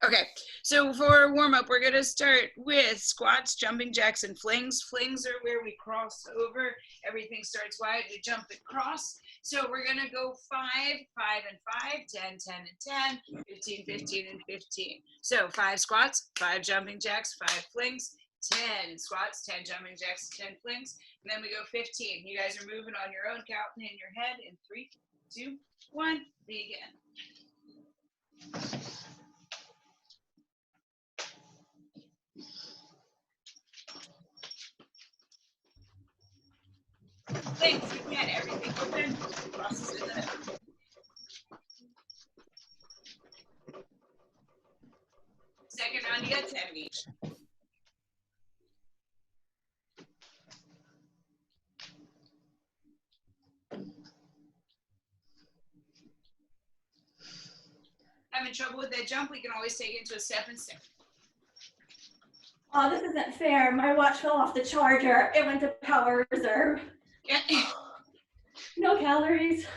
Okay, so for warm-up, we're gonna start with squats, jumping jacks, and flings. Flings are where we cross over. Everything starts wide, we jump and cross. So we're gonna go 5, 5, and 5, 10, 10, and 10, 15, 15, and 15. So 5 squats, 5 jumping jacks, 5 flings, 10 squats, 10 jumping jacks, 10 flings, and then we go 15. You guys are moving on your own, counting in your head in 3, 2, 1, begin. Thanks again, everything open, crosses in the middle. Second round, you got 10 of each. Having trouble with that jump, we can always take it into a step and step. Oh, this isn't fair. My watch fell off the charger. It went to power reserve. Yeah. No calories.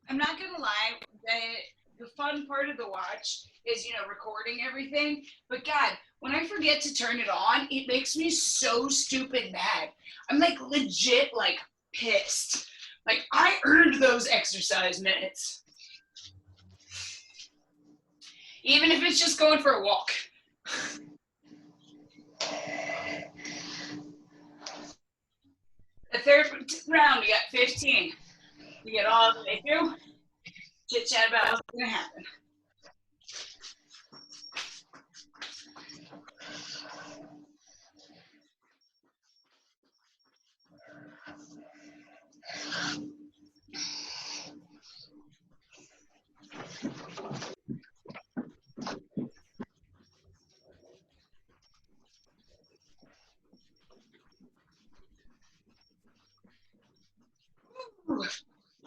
I'm not gonna lie, the fun part of the watch is, you know, recording everything. But God, when I forget to turn it on, it makes me so stupid mad. I'm like legit like pissed. Like I earned those exercise minutes. Even if it's just going for a walk. The third round, we got 15. We get all the way through. Chit chat about what's gonna happen.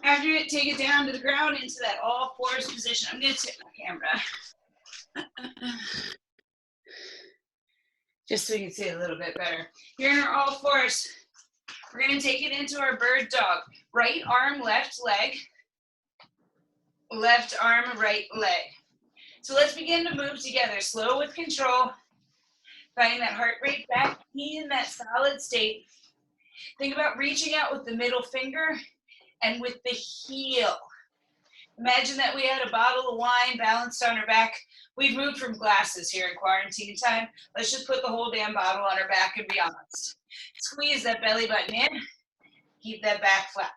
After it, take it down to the ground into that all fours position. I'm gonna tip my camera. Just so you can see a little bit better. Here in our all fours, we're gonna take it into our bird dog. Right arm, left leg. Left arm, right leg. So let's begin to move together, slow with control. Finding that heart rate back in that solid state. Think about reaching out with the middle finger and with the heel. Imagine that we had a bottle of wine balanced on our back. We've moved from glasses here in quarantine time. Let's just put the whole damn bottle on our back and be honest. Squeeze that belly button in. Keep that back flat.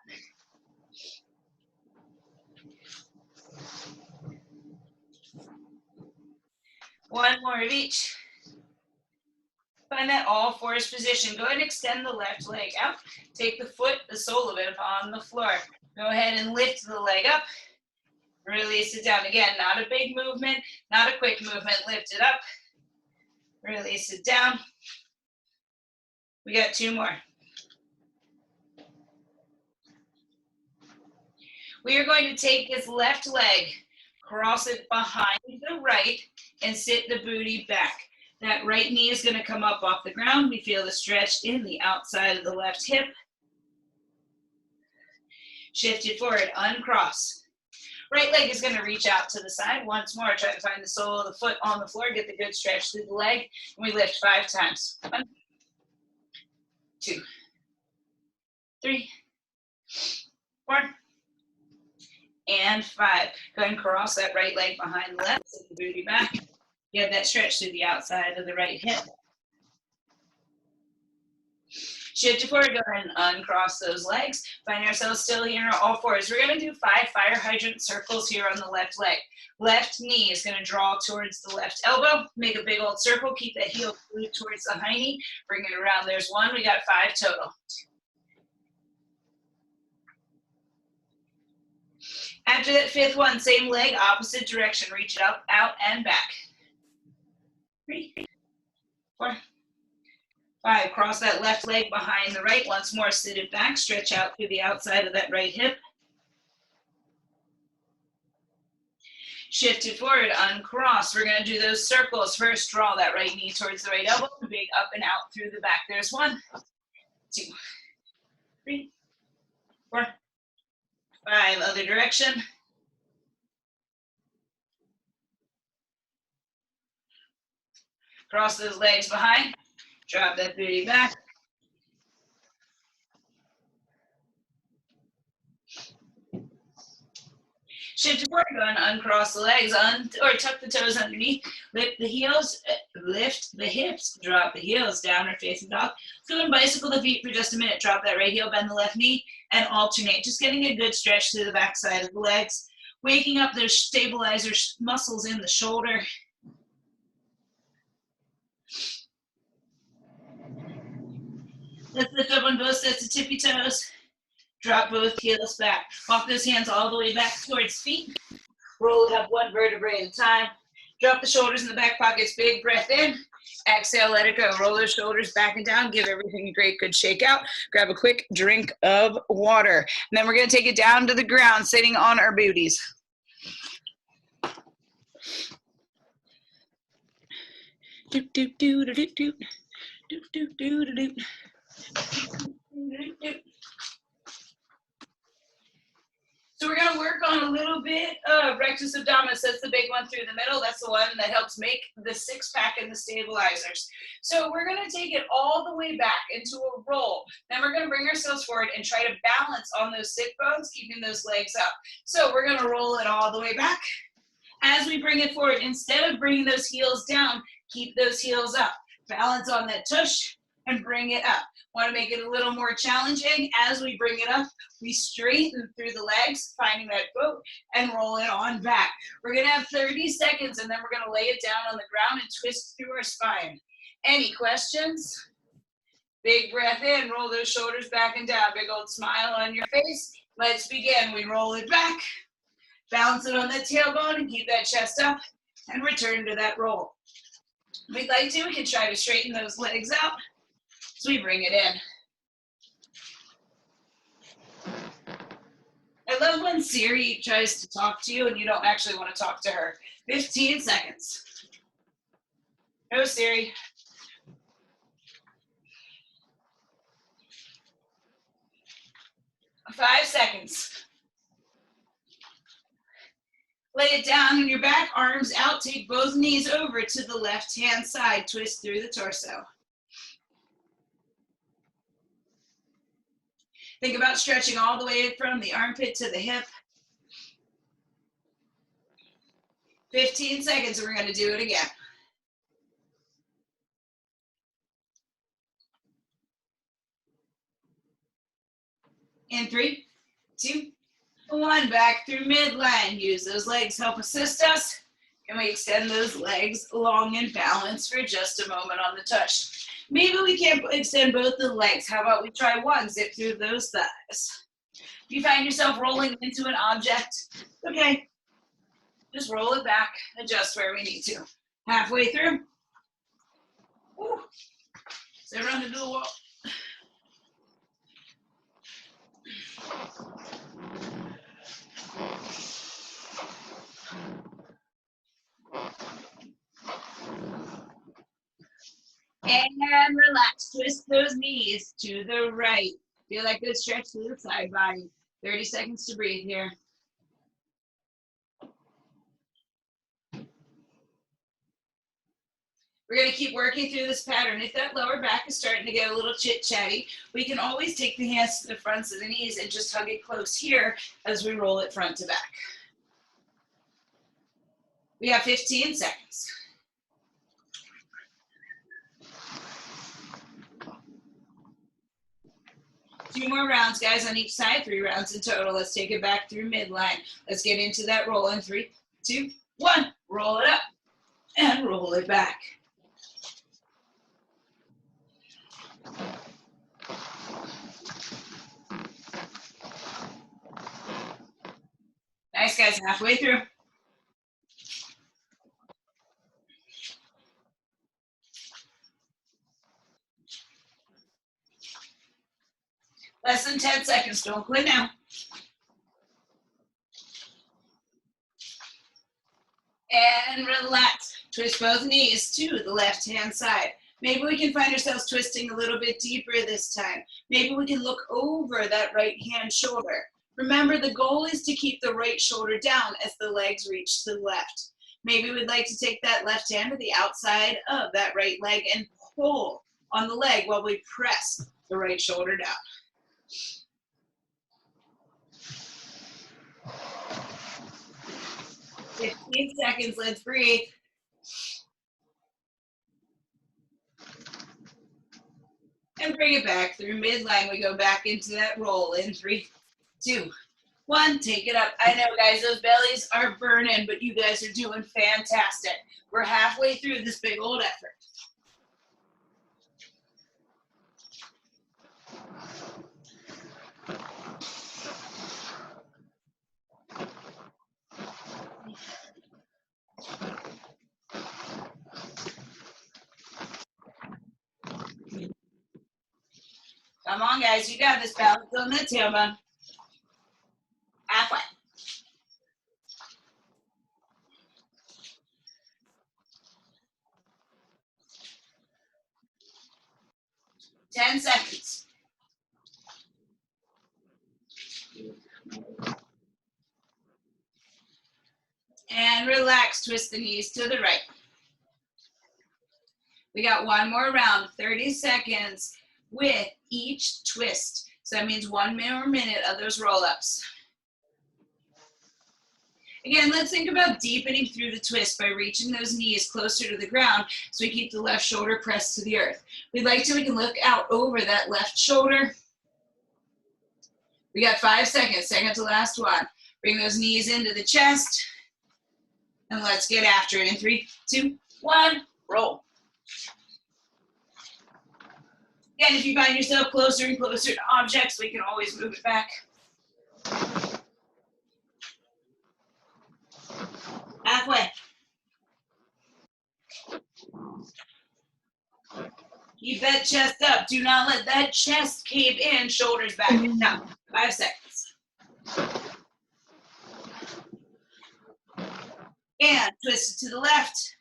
One more of each. Find that all fours position. Go ahead and extend the left leg out. Take the foot, the sole of it, on the floor. Go ahead and lift the leg up. Release it down. Again, not a big movement, not a quick movement. Lift it up. Release it down. We got 2 more. We are going to take this left leg, cross it behind the right, and sit the booty back. That right knee is going to come up off the ground. We feel the stretch in the outside of the left hip. Shift it forward, uncross. Right leg is going to reach out to the side. Once more, try to find the sole of the foot on the floor. Get the good stretch through the leg. And we lift 5 times. 1, 2, 3, 4, and 5. Go ahead and cross that right leg behind the left. Sit the booty back. Get that stretch through the outside of the right hip. Shift it forward, go ahead and uncross those legs. Find ourselves still here in all fours. We're gonna do 5 fire hydrant circles here on the left leg. Left knee is gonna draw towards the left elbow. Make a big old circle, keep that heel glued towards the high knee. Bring it around, there's 1, we got 5 total. After that 5th one, same leg, opposite direction. Reach it up, out, and back. 3, 4, 5. Cross that left leg behind the right. Once more, sit it back. Stretch out through the outside of that right hip. Shift it forward, uncross. We're going to do those circles. First, draw that right knee towards the right elbow. Big up and out through the back. There's 1, 2, 3, 4, 5, other direction. Cross those legs behind. Drop that booty back. Shift your forward, go and uncross the legs, or tuck the toes underneath. Lift the heels, lift the hips, drop the heels, downward facing dog. Let's go and bicycle the feet for just a minute. Drop that right heel, bend the left knee, and alternate. Just getting a good stretch through the back side of the legs, waking up those stabilizer muscles in the shoulder. Let's lift up on both sets of tippy toes. Drop both heels back. Walk those hands all the way back towards feet. Roll it up one vertebrae at a time. Drop the shoulders in the back pockets. Big breath in. Exhale, let it go. Roll those shoulders back and down. Give everything a great, good shake out. Grab a quick drink of water. And then we're going to take it down to the ground, sitting on our booties. Do, do, do, do, do, do. Do, do, do, do, do. So we're going to work on a little bit of rectus abdominis. That's the big one through the middle. That's the one that helps make the six-pack and the stabilizers. So we're going to take it all the way back into a roll. Then we're going to bring ourselves forward and try to balance on those sit bones, keeping those legs up. So we're going to roll it all the way back. As we bring it forward, instead of bringing those heels down, keep those heels up. Balance on that tush and bring it up. Want to make it a little more challenging. As we bring it up, we straighten through the legs, finding that boat, and roll it on back. We're going to have 30 seconds, and then we're going to lay it down on the ground and twist through our spine. Any questions? Big breath in, roll those shoulders back and down. Big old smile on your face. Let's begin. We roll it back, balance it on that tailbone, and keep that chest up, and return to that roll. If we'd like to, we can try to straighten those legs out. So we bring it in. I love when Siri tries to talk to you and you don't actually want to talk to her. 15 seconds. No, Siri. Five seconds. Lay it down on your back, arms out, take both knees over to the left-hand side, twist through the torso. Think about stretching all the way from the armpit to the hip. 15 seconds, and we're going to do it again. In 3, 2, 1, back through midline. Use those legs, help assist us. Can we extend those legs long and balanced for just a moment on the tush? Maybe we can't extend both the legs. How about we try one? Zip through those thighs. If you find yourself rolling into an object, okay, just roll it back, adjust where we need to. Halfway through. Woo. So run into the wall. And relax, twist those knees to the right. Feel like good stretch through the side body. 30 seconds to breathe here. We're going to keep working through this pattern. If that lower back is starting to get a little chit-chatty, we can always take the hands to the fronts of the knees and just hug it close here as we roll it front to back. We have 15 seconds. Two more rounds, guys, on each side. 3 rounds in total. Let's take it back through midline. Let's get into that roll in 3, 2, 1. Roll it up and roll it back. Nice, guys. Halfway through. Less than 10 seconds. Don't quit now. And relax. Twist both knees to the left-hand side. Maybe we can find ourselves twisting a little bit deeper this time. Maybe we can look over that right hand shoulder. Remember, the goal is to keep the right shoulder down as the legs reach to the left. Maybe we'd like to take that left hand to the outside of that right leg and pull on the leg while we press the right shoulder down. 15 seconds, let's breathe. And bring it back through midline. We go back into that roll in 3, 2, 1. Take it up. I know, guys, those bellies are burning, but you guys are doing fantastic. We're halfway through this big old effort. Come on, guys. You got this. Balance on that tailbone. Halfway. Ten seconds. And relax. Twist the knees to the right. We got one more round. 30 seconds with each twist. So that means 1 more minute of those roll-ups. Again, let's think about deepening through the twist by reaching those knees closer to the ground so we keep the left shoulder pressed to the earth. We can look out over that left shoulder. We got 5 seconds, second to last one. Bring those knees into the chest. And let's get after it in 3, 2, 1, roll. Again, if you find yourself closer and closer to objects, we can always move it back. Halfway. Keep that chest up. Do not let that chest cave in, shoulders back and down. 5 seconds. And twist it to the left.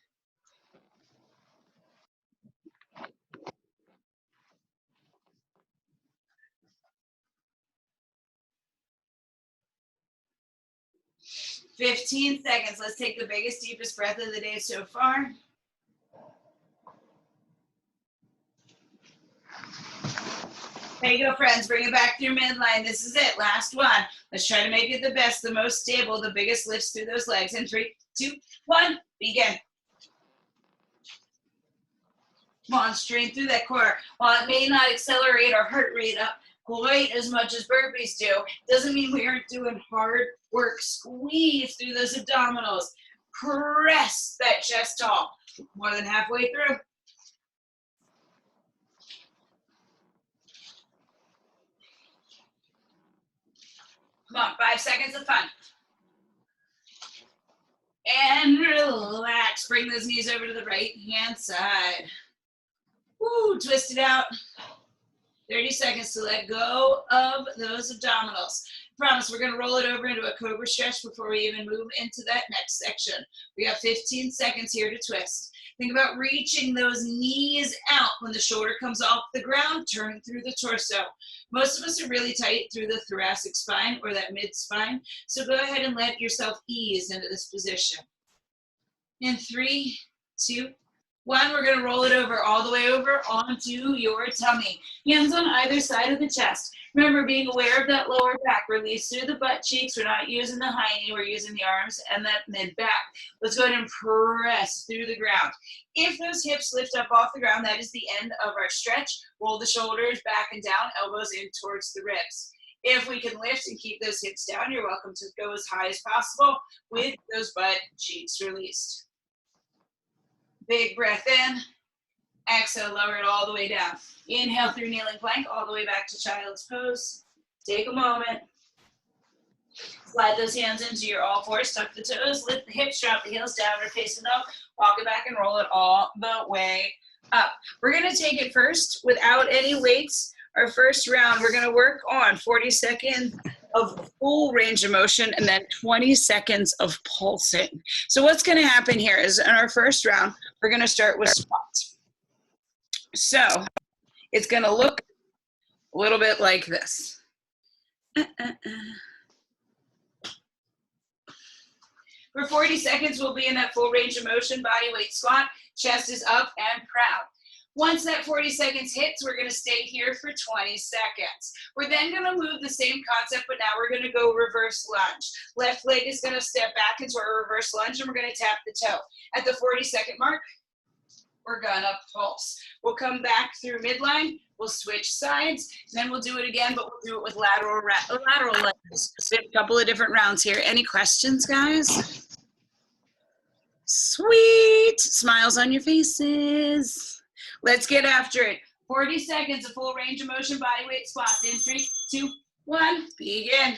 "15 seconds. Let's take the biggest, deepest breath of the day so far. There you go, friends. Bring it back through midline. This is it. Last one. Let's try to make it the best, the most stable, the biggest lifts through those legs. In 3, 2, 1, begin. Come on, strain through that core. While it may not accelerate our heart rate up quite as much as burpees do, doesn't mean we aren't doing hard work. Squeeze through those abdominals. Press that chest tall. More than halfway through. Come on, 5 seconds of fun. And relax. Bring those knees over to the right hand side. Woo, twist it out. 30 seconds to let go of those abdominals. Promise, we're gonna roll it over into a cobra stretch before we even move into that next section. We got 15 seconds here to twist. Think about reaching those knees out when the shoulder comes off the ground, turn through the torso. Most of us are really tight through the thoracic spine or that mid spine, so go ahead and let yourself ease into this position. In 3, 2, 1, we're gonna roll it over all the way over onto your tummy. Hands on either side of the chest. Remember, being aware of that lower back. Release through the butt cheeks. We're not using the high knee, we're using the arms and that mid back. Let's go ahead and press through the ground. If those hips lift up off the ground, that is the end of our stretch. Roll the shoulders back and down, elbows in towards the ribs. If we can lift and keep those hips down, you're welcome to go as high as possible with those butt cheeks released. Big breath in, exhale, lower it all the way down. Inhale through kneeling plank, all the way back to child's pose. Take a moment. Slide those hands into your all fours, tuck the toes, lift the hips, drop the heels down, or facing up, walk it back and roll it all the way up. We're gonna take it first without any weights. Our first round, we're gonna work on 40 seconds of full range of motion and then 20 seconds of pulsing. So what's gonna happen here is in our first round, we're gonna start with squats. So it's gonna look a little bit like this. For 40 seconds, we'll be in that full range of motion, body weight squat, chest is up and proud. Once that 40 seconds hits, we're gonna stay here for 20 seconds. We're then gonna move the same concept, but now we're gonna go reverse lunge. Left leg is gonna step back into our reverse lunge, and we're gonna tap the toe. At the 40-second mark, we're gonna pulse. We'll come back through midline, we'll switch sides, then we'll do it again, but we'll do it with lateral lunges. So we have a couple of different rounds here. Any questions, guys? Sweet, smiles on your faces. Let's get after it. 40 seconds of full range of motion, body weight squats. In 3, 2, 1, begin.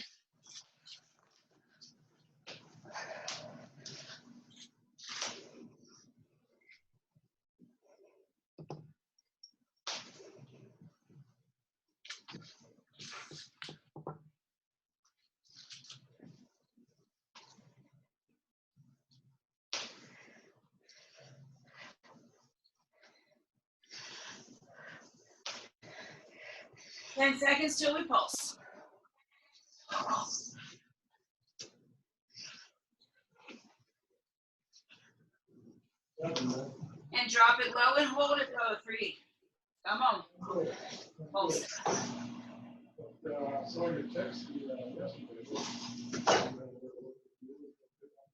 Ten seconds till we pulse. And drop it low and hold it low. 3. Come on. Pulse. I saw your text yesterday.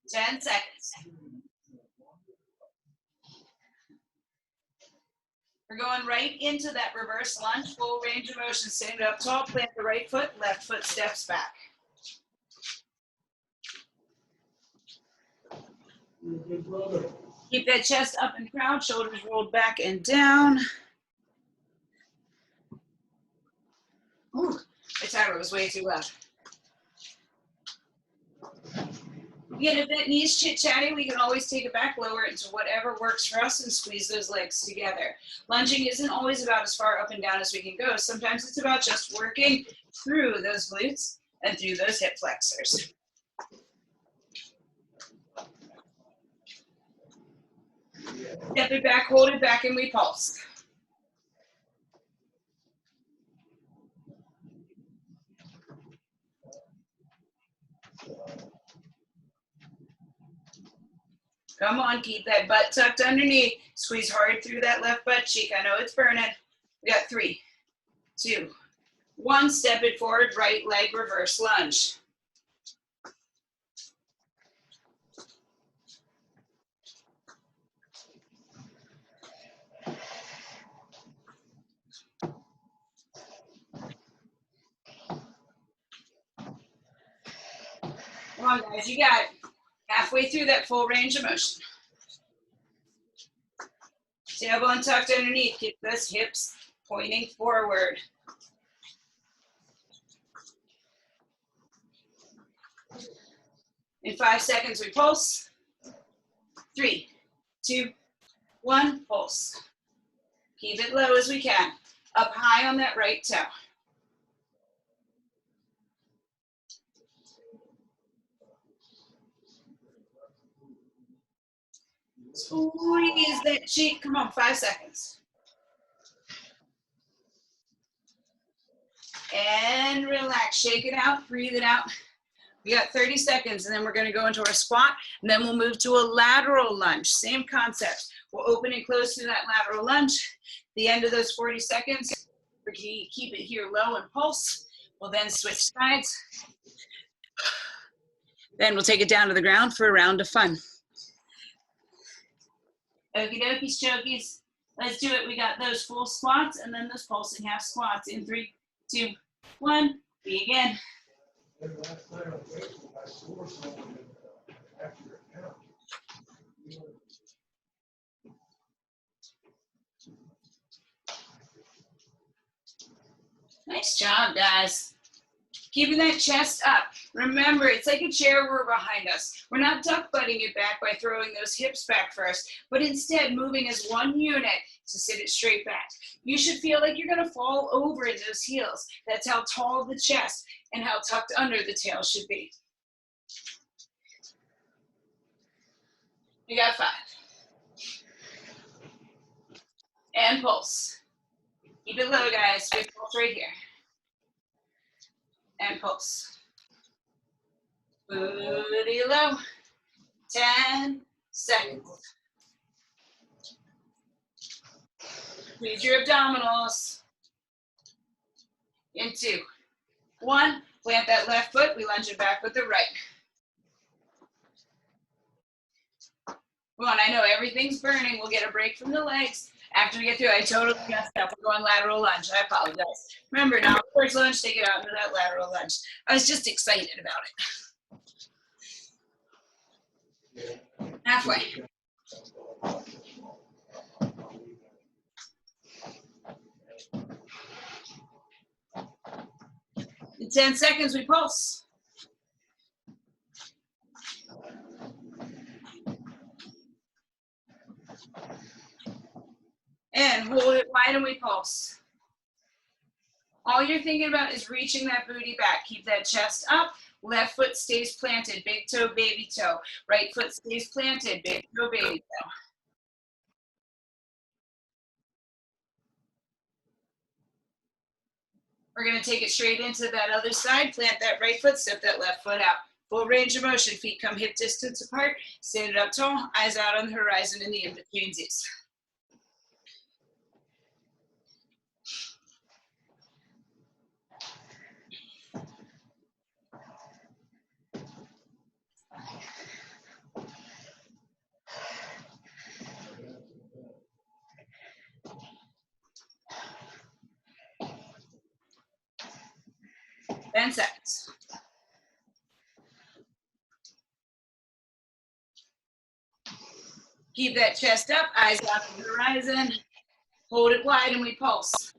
10 seconds. We're going right into that reverse lunge, full range of motion. Stand up tall, plant the right foot, left foot steps back. You're a good brother. Keep that chest up and proud, shoulders rolled back and down. Ooh, the timer was way too loud. Again, if that knee's chit-chatty, we can always take it back, lower it into whatever works for us, and squeeze those legs together. Lunging isn't always about as far up and down as we can go. Sometimes it's about just working through those glutes and through those hip flexors. Step it back, hold it back, and we pulse. Come on, keep that butt tucked underneath. Squeeze hard through that left butt cheek. I know it's burning. We got 3, 2, 1. Step it forward, right leg reverse lunge. Come on, guys, you got it. Halfway through that full range of motion. Tailbone tucked underneath. Keep those hips pointing forward. In 5 seconds, we pulse. 3, 2, 1, pulse. Keep it low as we can. Up high on that right toe. Squeeze that cheek. Come on, 5 seconds. And relax. Shake it out. Breathe it out. We got 30 seconds, and then we're going to go into our squat, and then we'll move to a lateral lunge. Same concept. We'll open and close through that lateral lunge. The end of those 40 seconds, we're going to keep it here low and pulse. We'll then switch sides. Then we'll take it down to the ground for a round of fun. Okie dokies, chokies. Let's do it. We got those full squats and then those pulsing half squats. In 3, 2, 1, begin. And last night on Facebook, I saw someone after your account. Nice job, guys. Keeping that chest up. Remember, it's like a chair we're behind us. We're not duck butting it back by throwing those hips back first, but instead moving as one unit to sit it straight back. You should feel like you're gonna fall over in those heels. That's how tall the chest and how tucked under the tail should be. We got 5. And pulse. Keep it low, guys. We pulse right here. And pulse. Booty low. 10 seconds. Squeeze your abdominals. In 2, 1. Plant that left foot. We lunge it back with the right. Come on, I know everything's burning. We'll get a break from the legs. After we get through, I totally messed up. We're going lateral lunge. I apologize. Remember, now first lunge, take it out into that lateral lunge. I was just excited about it. Halfway. In 10 seconds, we pulse. And hold it wide and we pulse. All you're thinking about is reaching that booty back. Keep that chest up. Left foot stays planted. Big toe, baby toe. Right foot stays planted. Big toe, baby toe. We're going to take it straight into that other side. Plant that right foot. Step that left foot out. Full range of motion. Feet come hip distance apart. Stand it up tall. Eyes out on the horizon in the in-betweensies. Ten seconds. Keep that chest up, eyes out to the horizon. Hold it wide and we pulse.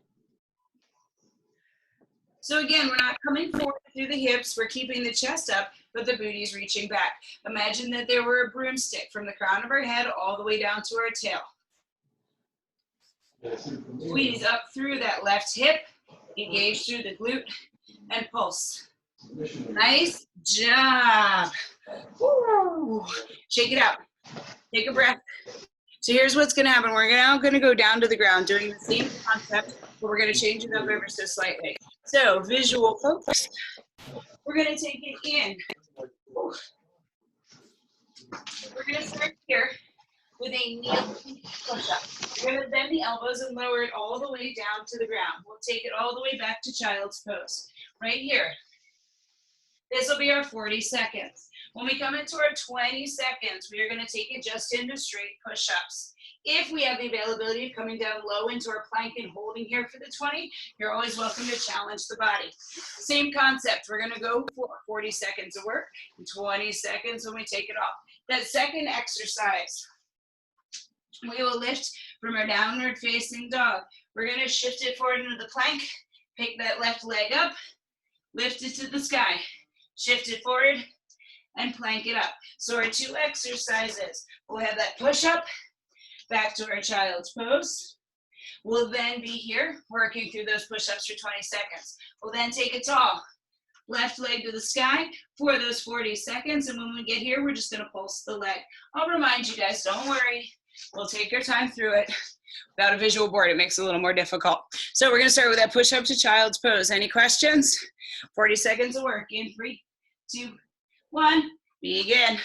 So again, we're not coming forward through the hips. We're keeping the chest up, but the booty's reaching back. Imagine that there were a broomstick from the crown of our head all the way down to our tail. Squeeze up through that left hip, engage through the glute, and pulse. Nice job. Woo. Shake it out. Take a breath. So here's what's going to happen. We're now going to go down to the ground doing the same concept, but we're going to change it up ever so slightly. So visual focus. We're going to take it in. We're going to start here with a kneeling push-up. We're going to bend the elbows and lower it all the way down to the ground. We'll take it all the way back to child's pose. Right here. This will be our 40 seconds. When we come into our 20 seconds, we are going to take it just into straight push-ups. If we have the availability of coming down low into our plank and holding here for the 20, you're always welcome to challenge the body. Same concept. We're going to go for 40 seconds of work and 20 seconds when we take it off. That second exercise, we will lift from our downward facing dog. We're going to shift it forward into the plank, pick that left leg up, lift it to the sky, shift it forward, and plank it up. So our 2 exercises, we'll have that push up, back to our child's pose. We'll then be here working through those push-ups for 20 seconds. We'll then take it tall, left leg to the sky for those 40 seconds. And when we get here, we're just gonna pulse the leg. I'll remind you guys, don't worry. We'll take your time through it. Without a visual board, it makes it a little more difficult. So we're gonna start with that push-up to child's pose. Any questions? 40 seconds of work in 3, 2, 1, begin.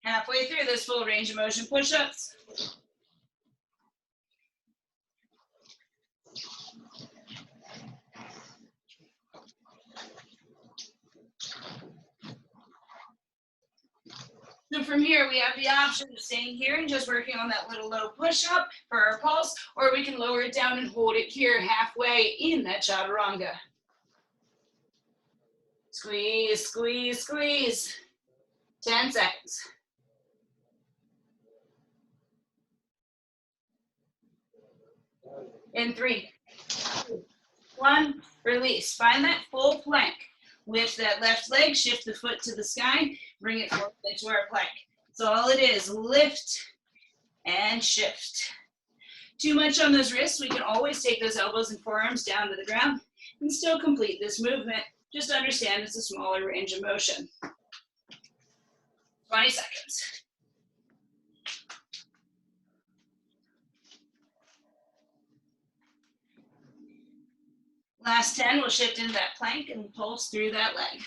Halfway through this full range of motion push-ups. So from here, we have the option of staying here and just working on that little low push-up for our pulse, or we can lower it down and hold it here halfway in that chaturanga. Squeeze, squeeze, squeeze. 10 seconds. In 3, 2, 1, release. Find that full plank. Lift that left leg, shift the foot to the sky, bring it forward into our plank. So all it is, lift, and shift. Too much on those wrists, we can always take those elbows and forearms down to the ground and still complete this movement. Just understand it's a smaller range of motion. 20 seconds. Last 10, we'll shift into that plank and pulse through that leg.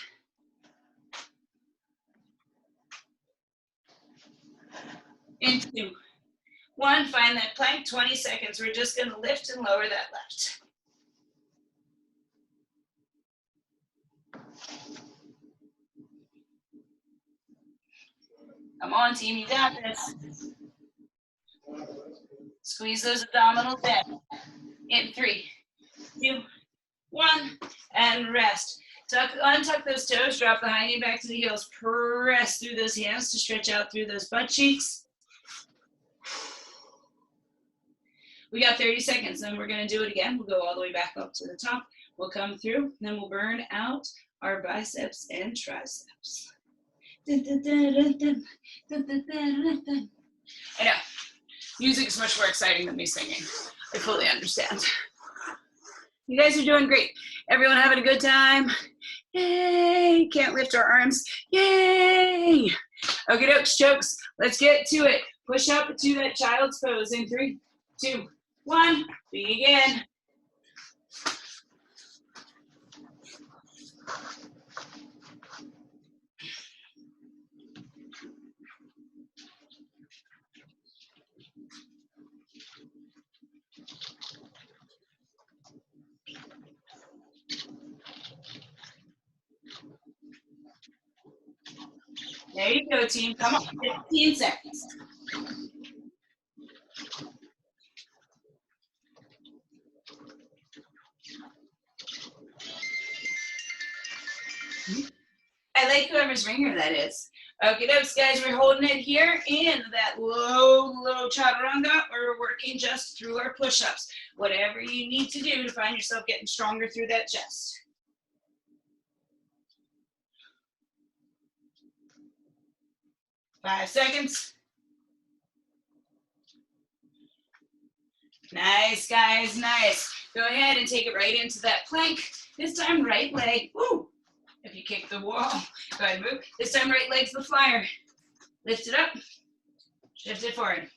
In 2, 1, find that plank, 20 seconds. We're just gonna lift and lower that left. Come on, team, you got this. Squeeze those abdominals in. In 3, 2, 1, and rest. Untuck those toes, drop the high knee back to the heels. Press through those hands to stretch out through those butt cheeks. We got 30 seconds, then we're gonna do it again. We'll go all the way back up to the top. We'll come through, then we'll burn out our biceps and triceps. I know, music is much more exciting than me singing. I fully understand. You guys are doing great. Everyone having a good time? Yay! Can't lift our arms. Yay! Okay, dokes, chokes. Let's get to it. Push up to that child's pose in 3, 2, 1. Begin. There you go, team. Come on, 15 seconds. I like whoever's ringer that is. Okay, dokes, guys, we're holding it here in that low chaturanga, or we're working just through our push-ups. Whatever you need to do to find yourself getting stronger through that chest. Five seconds. Nice, guys, nice. Go ahead and take it right into that plank. This time, right leg. Woo! If you kick the wall, go ahead and move. This time, right leg's the flyer. Lift it up, shift it forward.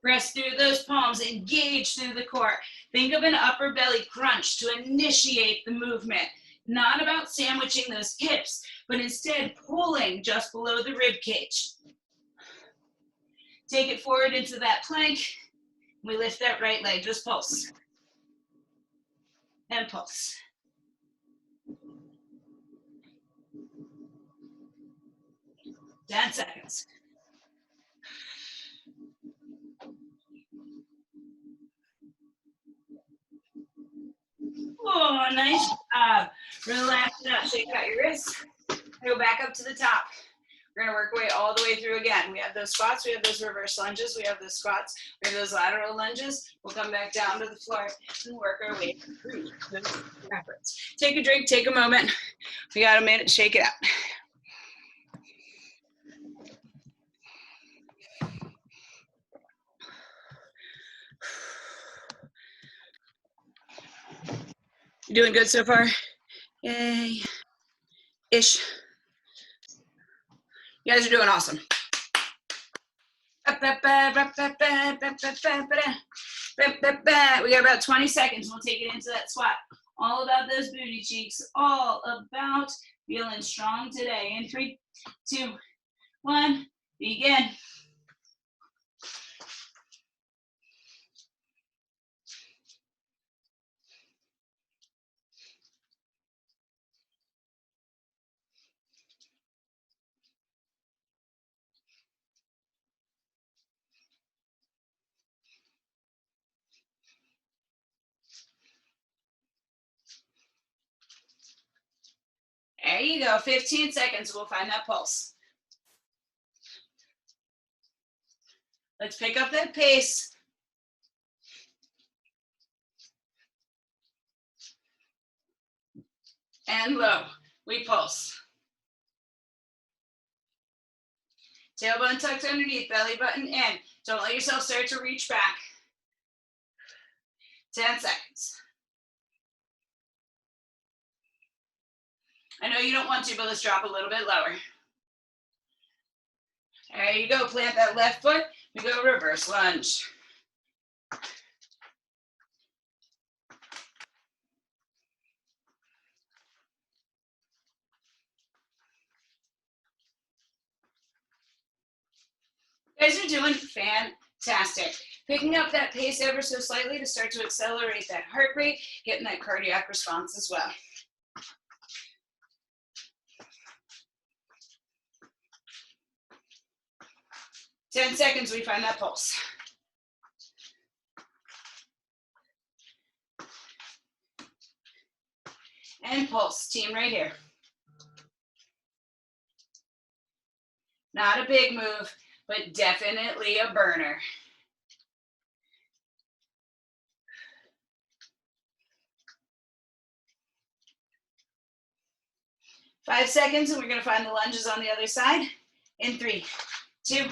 Press through those palms, engage through the core. Think of an upper belly crunch to initiate the movement. Not about sandwiching those hips, but instead pulling just below the rib cage. Take it forward into that plank. We lift that right leg, just pulse. And pulse. Ten seconds. Oh, nice job. Relax it out, shake out your wrists. Go back up to the top. We're gonna work all the way through again. We have those squats, we have those reverse lunges, we have those squats, we have those lateral lunges. We'll come back down to the floor and work our way through those efforts. Take a drink, take a moment. We got a minute, shake it out. You doing good so far? Yay. Ish. You guys are doing awesome. We got about 20 seconds. We'll take it into that squat. All about those booty cheeks. All about feeling strong today. In 3, 2, 1, begin. There you go, 15 seconds, we'll find that pulse. Let's pick up that pace. and low. We pulse. Tailbone tucked underneath, belly button in. Don't let yourself start to reach back. 10 seconds. I know you don't want to, but let's drop a little bit lower. There you go, plant that left foot. We go reverse lunge. You guys are doing fantastic. Picking up that pace ever so slightly to start to accelerate that heart rate, getting that cardiac response as well. Ten seconds, we find that pulse. And pulse, team right here. Not a big move, but definitely a burner. Five seconds, and we're gonna find the lunges on the other side. In 3, 2,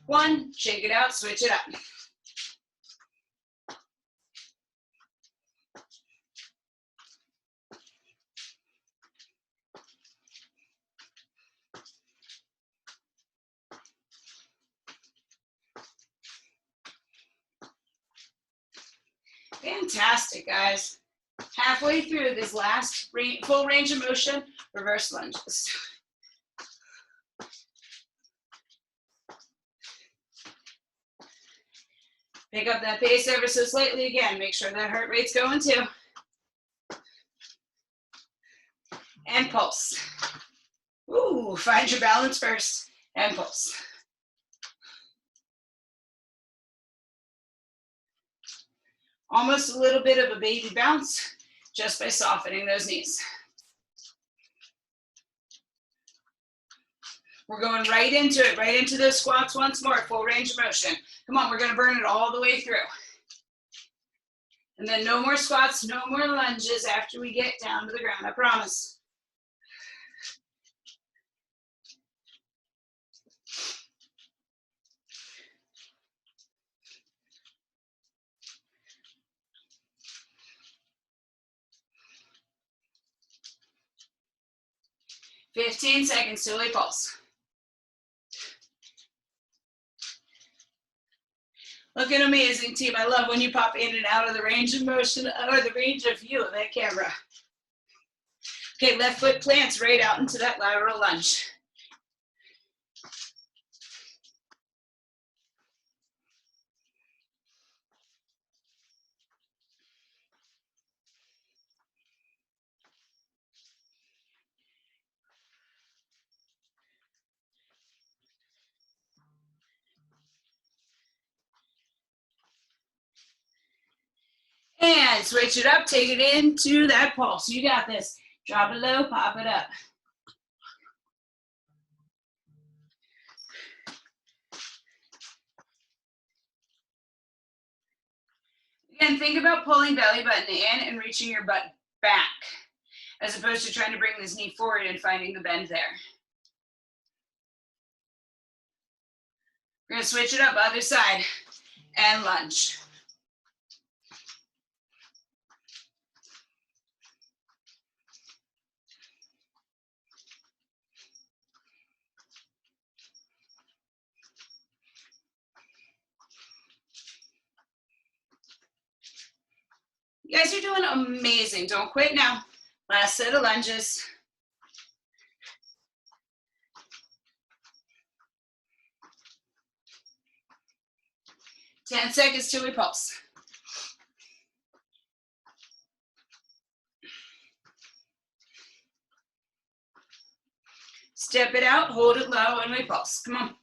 1, shake it out, switch it up. Fantastic, guys. Halfway through this last full range of motion, reverse lunges. Pick up that pace ever so slightly again. Make sure that heart rate's going too. And pulse. Ooh, find your balance first. And pulse. Almost a little bit of a baby bounce just by softening those knees. We're going right into it, right into those squats once more, full range of motion. Come on, we're gonna burn it all the way through. And then no more squats, no more lunges after we get down to the ground, I promise. "15 seconds till we pulse. Looking amazing, team. I love when you pop in and out of the range of motion or the range of view of that camera. Okay, left foot plants right out into that lateral lunge. And switch it up, take it into that pulse. You got this. Drop it low, pop it up. Again, think about pulling belly button in and reaching your butt back, as opposed to trying to bring this knee forward and finding the bend there. We're gonna switch it up, other side, and lunge. You guys are doing amazing. Don't quit now. Last set of lunges. "10 seconds till we pulse. Step it out, hold it low, and we pulse. Come on.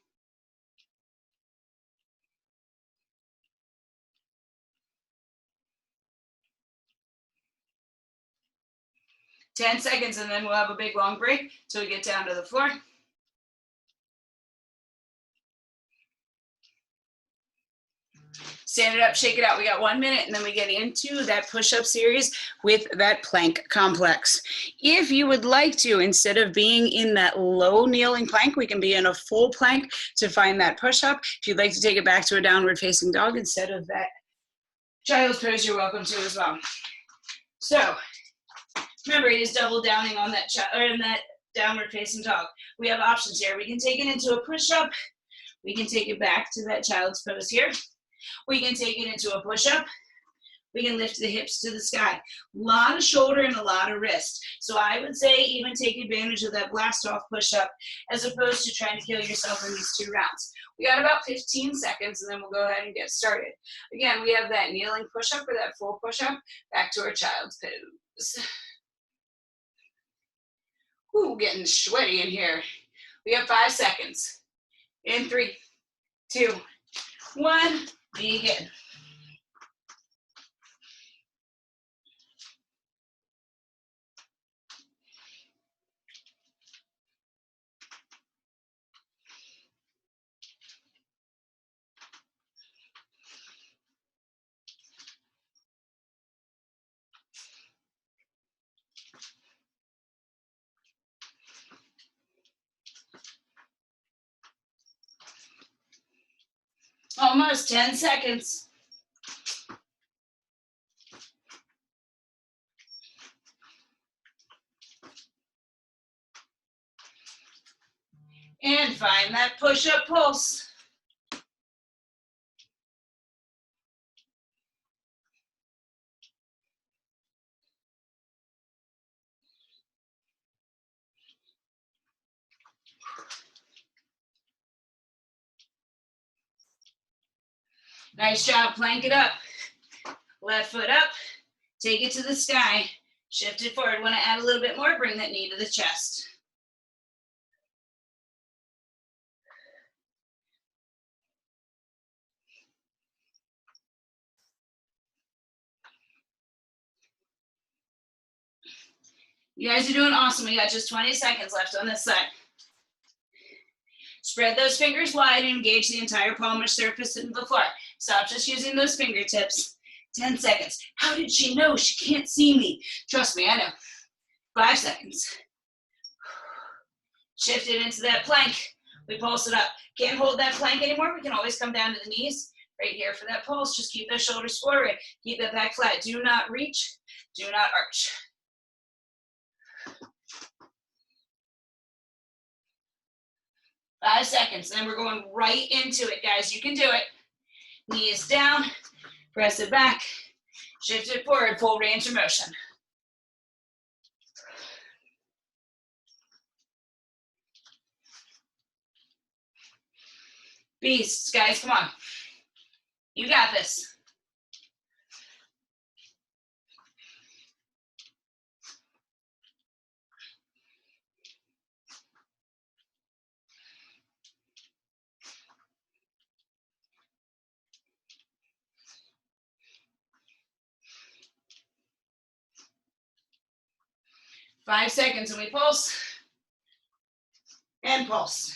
"10 seconds, and then we'll have a big long break till we get down to the floor. Stand it up, shake it out. We got 1 minute, and then we get into that push-up series with that plank complex. If you would like to, instead of being in that low kneeling plank, we can be in a full plank to find that push-up. If you'd like to take it back to a downward facing dog instead of that child's pose, you're welcome to as well. So remember, it is double downing on that that downward facing dog. We have options here. We can take it into a push-up. We can take it back to that child's pose here. We can take it into a push-up. We can lift the hips to the sky. A lot of shoulder and a lot of wrist. So I would say even take advantage of that blast-off push-up as opposed to trying to kill yourself in these 2 rounds. We got about 15 seconds, and then we'll go ahead and get started. Again, we have that kneeling push-up or that full push-up back to our child's pose. Ooh, getting sweaty in here. We have 5 seconds. In 3, 2, 1, begin. Almost 10 seconds. And find that push-up pulse. Nice job, plank it up. Left foot up, take it to the sky, shift it forward. Want to add a little bit more, bring that knee to the chest. You guys are doing awesome. We got just 20 seconds left on this side. Spread those fingers wide and engage the entire palmar surface of the floor. Stop just using those fingertips. 10 seconds. How did she know? She can't see me. Trust me, I know. 5 seconds. Shift it into that plank. We pulse it up. Can't hold that plank anymore. We can always come down to the knees right here for that pulse. Just keep those shoulders forward. Keep that back flat. Do not reach. Do not arch. Five seconds. Then we're going right into it, guys. You can do it. Knees down. Press it back. Shift it forward. Full range of motion. Beasts, guys, come on. You got this. Five seconds and we pulse. And pulse.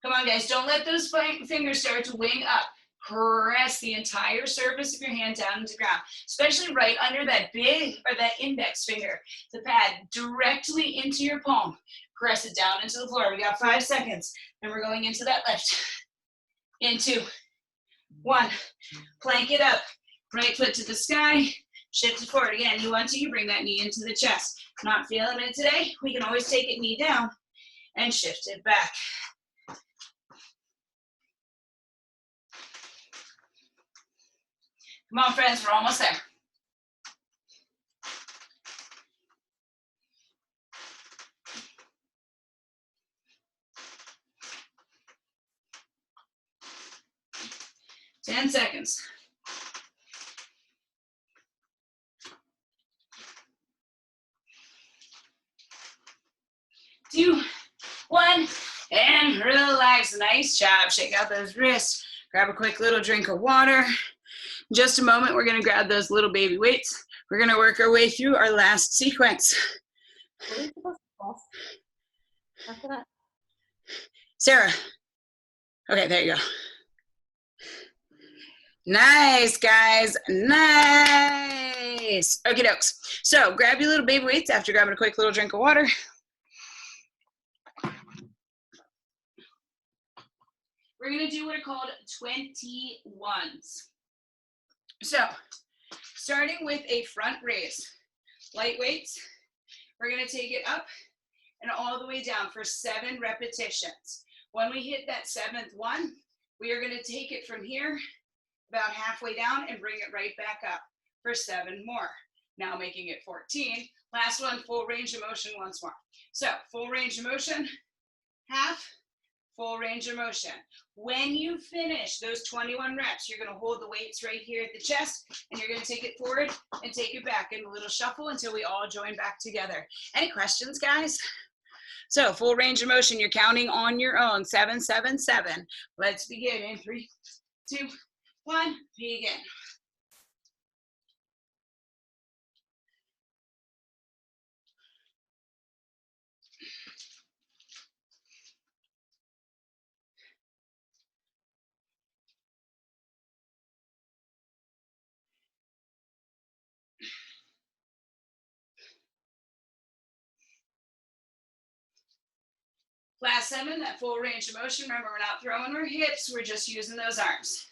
Come on, guys, don't let those fingers start to wing up. Press the entire surface of your hand down into the ground, especially right under that big or that index finger, the pad directly into your palm. Press it down into the floor. We got 5 seconds, and we're going into that lift. In 2, 1, plank it up. Right foot to the sky, shift it forward. Again, you want to, you bring that knee into the chest. Not feeling it today, we can always take it knee down and shift it back. Come on, friends, we're almost there. Ten seconds. 2, 1, and relax. Nice job. Shake out those wrists. Grab a quick little drink of water. In just a moment, we're going to grab those little baby weights. We're going to work our way through our last sequence. What are you supposed to pulse after that? Sarah. Okay, there you go. Nice, guys. Nice. Okie dokes. So grab your little baby weights after grabbing a quick little drink of water. We're going to do what are called 21s. So starting with a front raise, light weights, we're going to take it up and all the way down for 7 repetitions. When we hit that 7th one, we are going to take it from here about halfway down and bring it right back up for 7 more. Now making it 14. Last one, full range of motion once more. So full range of motion, half, full range of motion. When you finish those 21 reps, you're going to hold the weights right here at the chest, and you're going to take it forward and take it back in a little shuffle until we all join back together. Any questions, guys? So full range of motion, you're counting on your own. 7, 7, 7. Let's begin in 3, 2, 1, begin. Last 7, that full range of motion. Remember, we're not throwing our hips, we're just using those arms.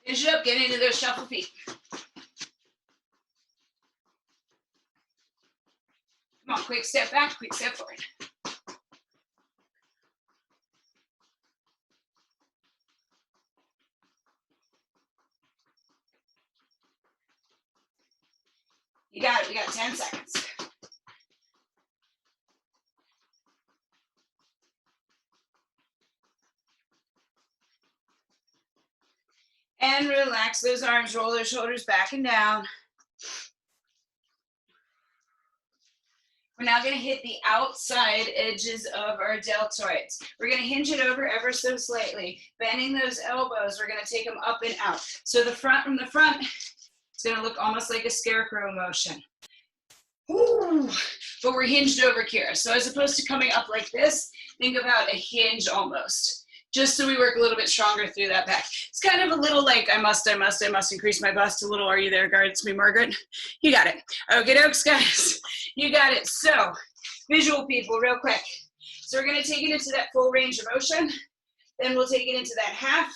Finish it up, get into those shuffle feet. Come on, quick step back, quick step forward. You got it, we got 10 seconds. And relax those arms, roll those shoulders back and down. We're now going to hit the outside edges of our deltoids. We're going to hinge it over ever so slightly, bending those elbows. We're going to take them up and out. So the front, from the front, it's going to look almost like a scarecrow motion. Ooh, but we're hinged over here. So as opposed to coming up like this, think about a hinge almost, just so we work a little bit stronger through that back. It's kind of a little like, I must increase my bust a little. Are you there, guard? It's me, Margaret. You got it. Okay, dokes, guys. You got it. So, visual people, real quick. So we're going to take it into that full range of motion. Then we'll take it into that half.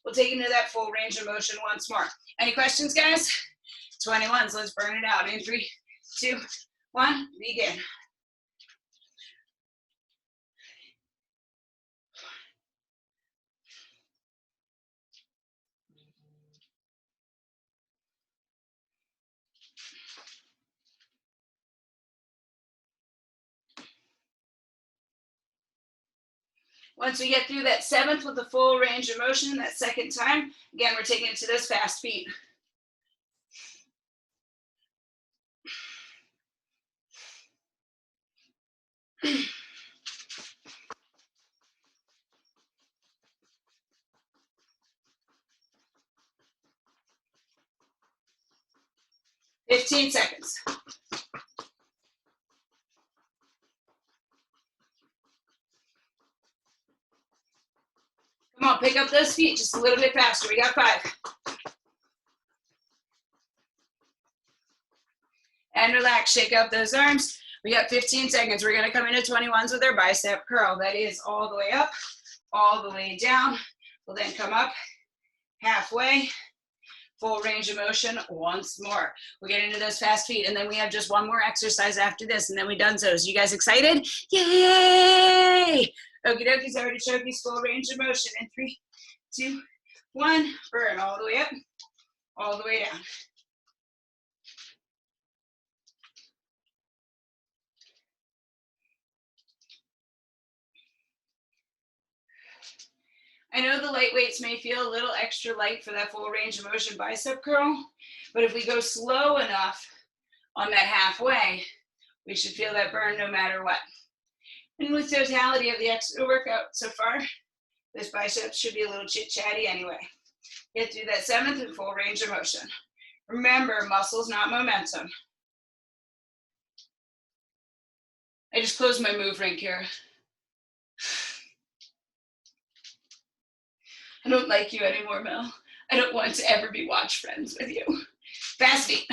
We'll take it into that full range of motion once more. Any questions, guys? 21s. Let's burn it out. In 3, 2, 1, begin. Once we get through that 7th with the full range of motion, that 2nd time, again, we're taking it to those fast feet. "15 seconds. Come on, pick up those feet just a little bit faster. We got 5. And relax, shake out those arms. We got 15 seconds. We're gonna come into 21s with our bicep curl. That is all the way up, all the way down. We'll then come up halfway, full range of motion once more. We'll get into those fast feet, and then we have just one more exercise after this, and then we're done. So, you guys excited? Yay! Okie dokies, artichokes, full range of motion. In 3, 2, 1, burn all the way up, all the way down. I know the light weights may feel a little extra light for that full range of motion bicep curl, but if we go slow enough on that halfway, we should feel that burn no matter what. And with totality of the workout so far, this bicep should be a little chit-chatty anyway. Get through that 7th and full range of motion. Remember, muscles, not momentum. I just closed my move ring, Kara. I don't like you anymore, Mel. I don't want to ever be watch friends with you. Fast feet.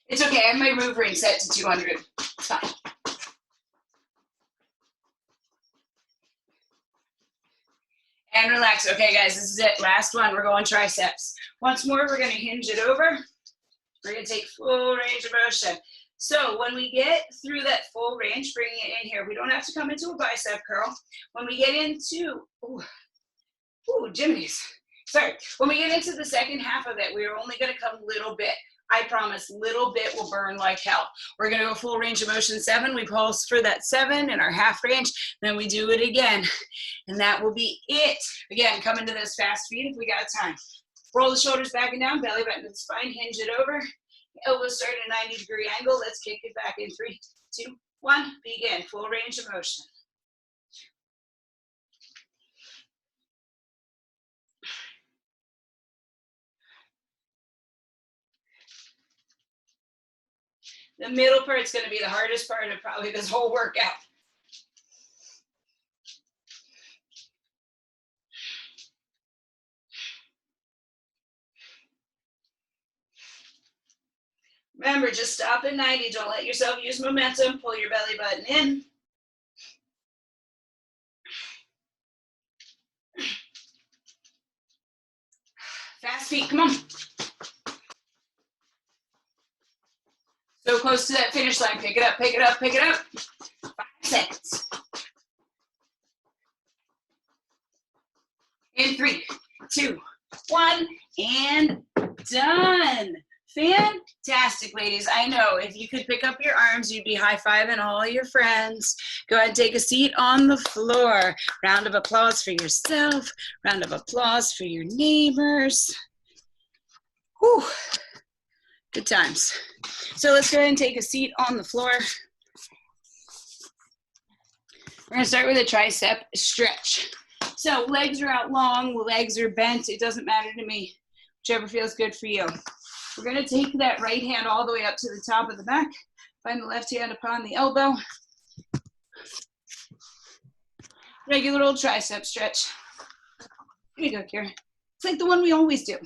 It's okay, I have my move ring set to 200. It's fine. And relax. Okay, guys, this is it. Last one. We're going triceps. Once more, we're going to hinge it over. We're going to take full range of motion. So when we get through that full range, bringing it in here, we don't have to come into a bicep curl. When we get into, Jimmy's. Sorry. When we get into the second half of it, we're only going to come a little bit. I promise, little bit will burn like hell. We're going to go full range of motion 7. We pulse for that 7 in our half range. Then we do it again. And that will be it. Again, come into those fast feet if we got time. Roll the shoulders back and down, belly button to the spine, hinge it over. Elbows start at a 90-degree angle. Let's kick it back in 3, 2, 1. Begin. Full range of motion. The middle part's going to be the hardest part of probably this whole workout. Remember, just stop at 90. Don't let yourself use momentum. Pull your belly button in. Fast feet, come on. So close to that finish line. Pick it up, pick it up, pick it up. 5 seconds. In 3, 2, 1, and done. Fantastic, ladies. I know if you could pick up your arms, you'd be high-fiving all your friends. Go ahead and take a seat on the floor. Round of applause for yourself. Round of applause for your neighbors. Whew. Good times. So let's go ahead and take a seat on the floor. We're going to start with a tricep stretch. So legs are out long, legs are bent. It doesn't matter to me, whichever feels good for you. We're going to take that right hand all the way up to the top of the back. Find the left hand upon the elbow. Regular old tricep stretch. Here we go, Kara. It's like the one we always do.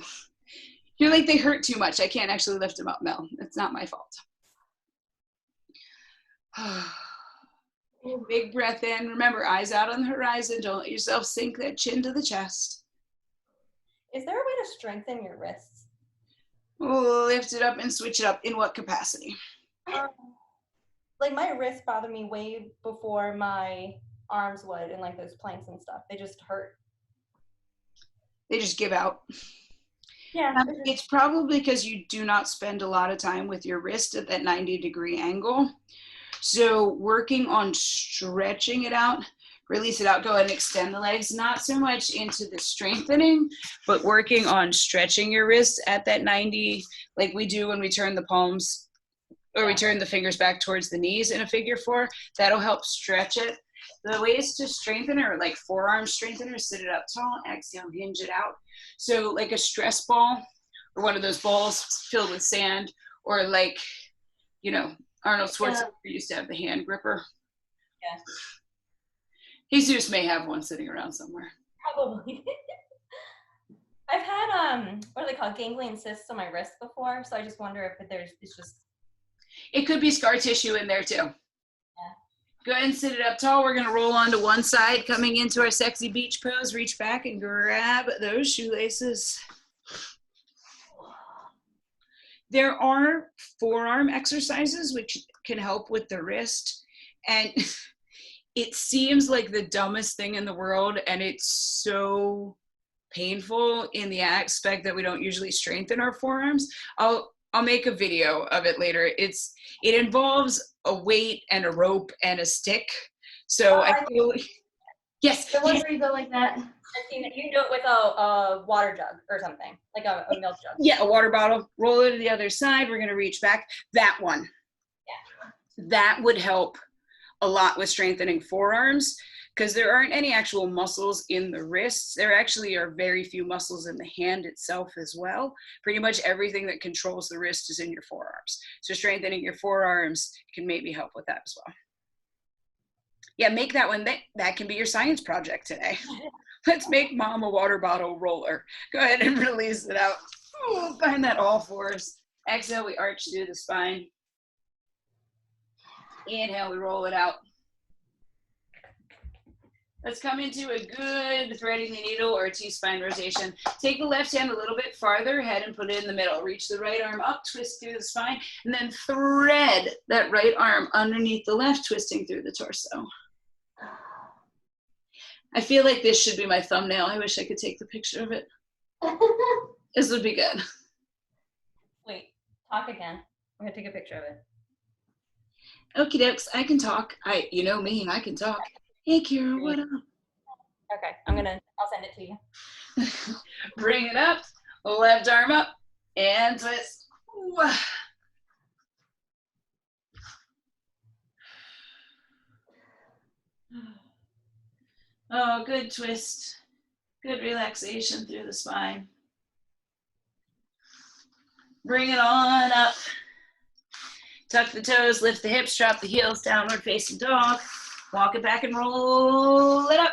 You're like, they hurt too much. I can't actually lift them up, Mel. It's not my fault. Big breath in. Remember, eyes out on the horizon. Don't let yourself sink that chin to the chest. Is there a way to strengthen your wrists? Lift it up and switch it up. In what capacity? Like my wrists bother me way before my arms would, and like those planks and stuff. They just hurt. They just give out. Yeah. It's probably because you do not spend a lot of time with your wrist at that 90-degree angle. So working on stretching it out, release it out, go ahead and extend the legs, not so much into the strengthening, but working on stretching your wrists at that 90, like we do when we turn the palms, or we turn the fingers back towards the knees in a figure 4. That'll help stretch it. The ways to strengthen are like forearm strengtheners, sit it up tall, exhale, hinge it out. So like a stress ball, or one of those balls filled with sand, or like, you know, Arnold Schwarzenegger used to have the hand gripper. Yeah. Jesus may have one sitting around somewhere. Probably. I've had, what are they called, ganglion cysts on my wrist before, so I just wonder if it's just... It could be scar tissue in there too. Yeah. Go ahead and sit it up tall. We're gonna roll onto one side, coming into our sexy beach pose. Reach back and grab those shoelaces. There are forearm exercises which can help with the wrist, and it seems like the dumbest thing in the world, and it's so painful in the aspect that we don't usually strengthen our forearms. I'll make a video of it later. It involves a weight and a rope and a stick. So I feel, yes. The one where you go like that. I've seen it. You can do it with a water jug or something, like a milk jug. Yeah, a water bottle. Roll it to the other side. We're gonna reach back. That one. Yeah. That would help a lot with strengthening forearms. because there aren't any actual muscles in the wrists. There actually are very few muscles in the hand itself as well. Pretty much everything that controls the wrist is in your forearms. So strengthening your forearms can maybe help with that as well. Yeah, make that one, that can be your science project today. Let's make mom a water bottle roller. Go ahead and release it out. Ooh, find that all fours. Exhale, we arch through the spine. Inhale, we roll it out. Let's come into a good threading the needle or T-spine rotation. Take the left hand a little bit farther ahead and put it in the middle. Reach the right arm up, twist through the spine, and then thread that right arm underneath the left, twisting through the torso. I feel like this should be my thumbnail. I wish I could take the picture of it. This would be good. Wait, talk again. I'm gonna take a picture of it. Okie dokes, I can talk. You know me, I can talk. Hey Kira, what up? Okay, I'll send it to you. Bring it up, left arm up, and twist. Oh, good twist. Good relaxation through the spine. Bring it on up. Tuck the toes, lift the hips, drop the heels, downward facing dog. Walk it back and roll it up.